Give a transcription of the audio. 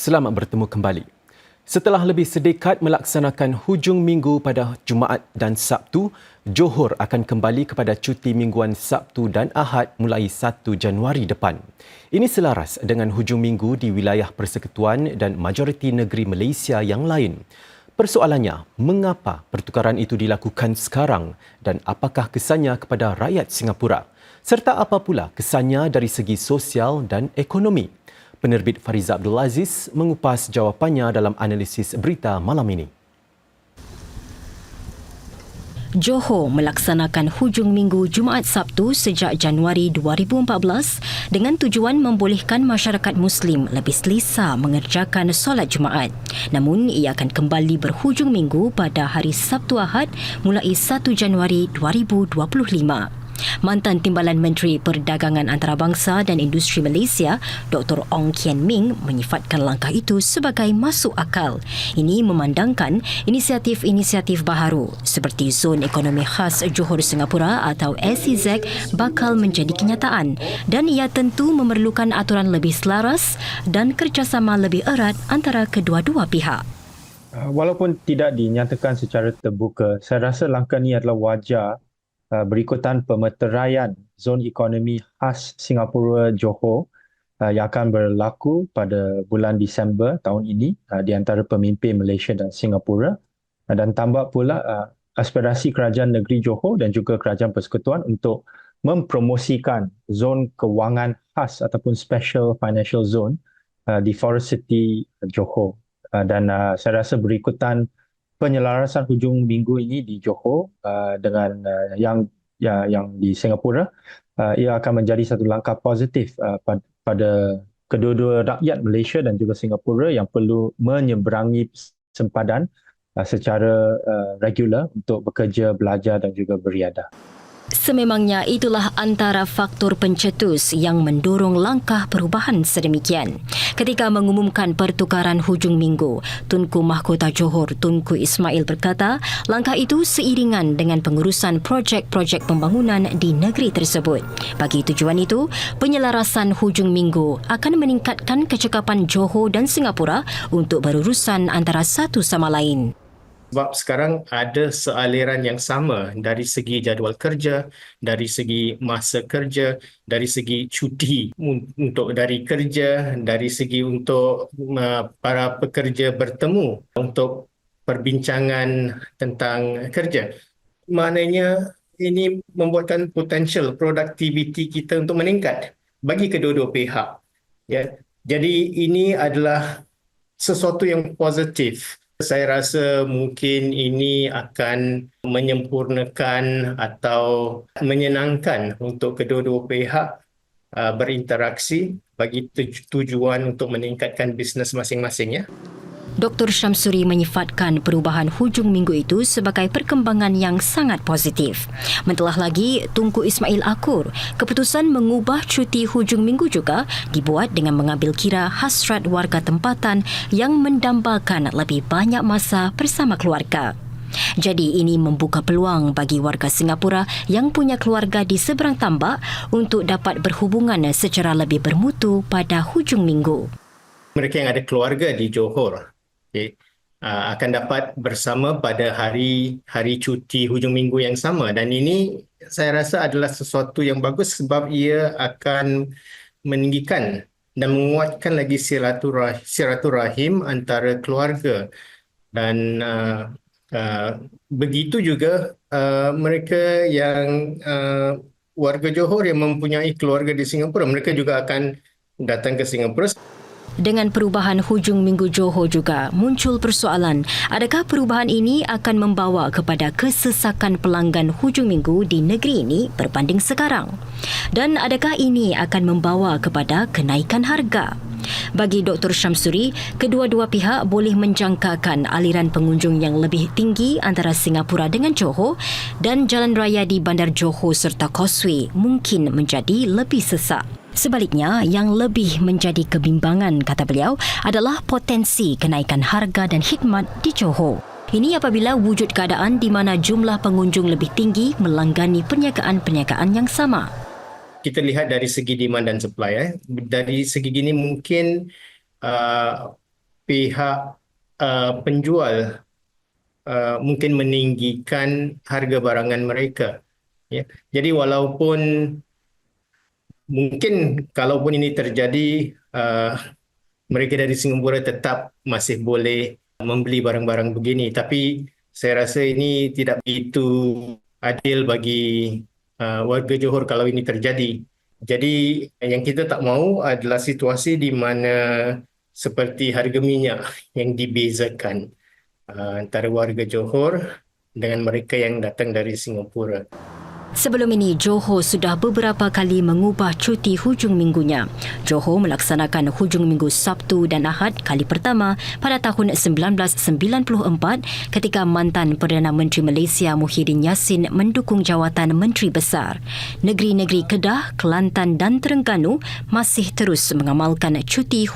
Selamat bertemu kembali. Setelah lebih sedekat melaksanakan hujung minggu pada Jumaat dan Sabtu, Johor akan kembali kepada cuti mingguan Sabtu dan Ahad mulai 1 Januari depan. Ini selaras dengan hujung minggu di wilayah Persekutuan dan majoriti negeri Malaysia yang lain. Persoalannya, mengapa pertukaran itu dilakukan sekarang dan apakah kesannya kepada rakyat Singapura? Serta apa pula kesannya dari segi sosial dan ekonomi? Penerbit Fariza Abdul Aziz mengupas jawapannya dalam analisis berita malam ini. Johor melaksanakan hujung minggu Jumaat Sabtu sejak Januari 2014 dengan tujuan membolehkan masyarakat Muslim lebih selesa mengerjakan solat Jumaat. Namun, ia akan kembali berhujung minggu pada hari Sabtu Ahad mulai 1 Januari 2025. Mantan Timbalan Menteri Perdagangan Antarabangsa dan Industri Malaysia, Dr. Ong Kian Ming menyifatkan langkah itu sebagai masuk akal. Ini memandangkan inisiatif-inisiatif baharu seperti Zon Ekonomi Khas Johor Singapura atau SEZ bakal menjadi kenyataan dan ia tentu memerlukan aturan lebih selaras dan kerjasama lebih erat antara kedua-dua pihak. Walaupun tidak dinyatakan secara terbuka, saya rasa langkah ini adalah wajar berikutan pemeteraian Zon Ekonomi Khas Singapura Johor yang akan berlaku pada bulan Disember tahun ini di antara pemimpin Malaysia dan Singapura, dan tambah pula aspirasi kerajaan negeri Johor dan juga kerajaan persekutuan untuk mempromosikan zon kewangan khas ataupun special financial zone di Forest City Johor, dan saya rasa berikutan penyelarasan hujung minggu ini di Johor dengan yang di Singapura, ia akan menjadi satu langkah positif pada kedua-dua rakyat Malaysia dan juga Singapura yang perlu menyeberangi sempadan secara regular untuk bekerja, belajar dan juga beriadah. Sememangnya itulah antara faktor pencetus yang mendorong langkah perubahan sedemikian. Ketika mengumumkan pertukaran hujung minggu, Tunku Mahkota Johor Tunku Ismail berkata, langkah itu seiringan dengan pengurusan projek-projek pembangunan di negeri tersebut. Bagi tujuan itu, penyelarasan hujung minggu akan meningkatkan kecekapan Johor dan Singapura untuk berurusan antara satu sama lain. Sebab sekarang ada sealiran yang sama dari segi jadual kerja, dari segi masa kerja, dari segi cuti untuk dari kerja, dari segi untuk para pekerja bertemu untuk perbincangan tentang kerja. Maknanya ini membuatkan potensial produktiviti kita untuk meningkat bagi kedua-dua pihak. Ya. Jadi ini adalah sesuatu yang positif. Saya rasa mungkin ini akan menyempurnakan atau menyenangkan untuk kedua-dua pihak berinteraksi bagi tujuan untuk meningkatkan bisnes masing-masing. Dr. Syamsuri menyifatkan perubahan hujung minggu itu sebagai perkembangan yang sangat positif. Mentelah lagi, Tunku Ismail akur, keputusan mengubah cuti hujung minggu juga dibuat dengan mengambil kira hasrat warga tempatan yang mendambakan lebih banyak masa bersama keluarga. Jadi ini membuka peluang bagi warga Singapura yang punya keluarga di seberang tambak untuk dapat berhubungan secara lebih bermutu pada hujung minggu. Mereka yang ada keluarga di Johor akan dapat bersama pada hari cuti hujung minggu yang sama, dan ini saya rasa adalah sesuatu yang bagus sebab ia akan meninggikan dan menguatkan lagi silaturahim antara keluarga, dan begitu juga mereka yang warga Johor yang mempunyai keluarga di Singapura, mereka juga akan datang ke Singapura. Dengan perubahan hujung minggu Johor juga muncul persoalan, adakah perubahan ini akan membawa kepada kesesakan pelanggan hujung minggu di negeri ini berbanding sekarang? Dan adakah ini akan membawa kepada kenaikan harga? Bagi Dr. Syamsuri, kedua-dua pihak boleh menjangkakan aliran pengunjung yang lebih tinggi antara Singapura dengan Johor, dan jalan raya di Bandar Johor serta Causeway mungkin menjadi lebih sesak. Sebaliknya, yang lebih menjadi kebimbangan, kata beliau, adalah potensi kenaikan harga dan khidmat di Johor. Ini apabila wujud keadaan di mana jumlah pengunjung lebih tinggi melanggani perniagaan-perniagaan yang sama. Kita lihat dari segi demand dan supply. Dari segi gini mungkin pihak penjual mungkin meninggikan harga barangan mereka. Ya. Jadi walaupun mungkin kalaupun ini terjadi, mereka dari Singapura tetap masih boleh membeli barang-barang begini. Tapi saya rasa ini tidak begitu adil bagi warga Johor kalau ini terjadi. Jadi yang kita tak mahu adalah situasi di mana seperti harga minyak yang dibezakan antara warga Johor dengan mereka yang datang dari Singapura. Sebelum ini, Johor sudah beberapa kali mengubah cuti hujung minggunya. Johor melaksanakan hujung minggu Sabtu dan Ahad kali pertama pada tahun 1994 ketika mantan Perdana Menteri Malaysia Muhyiddin Yassin mendukung jawatan Menteri Besar. Negeri-negeri Kedah, Kelantan dan Terengganu masih terus mengamalkan cuti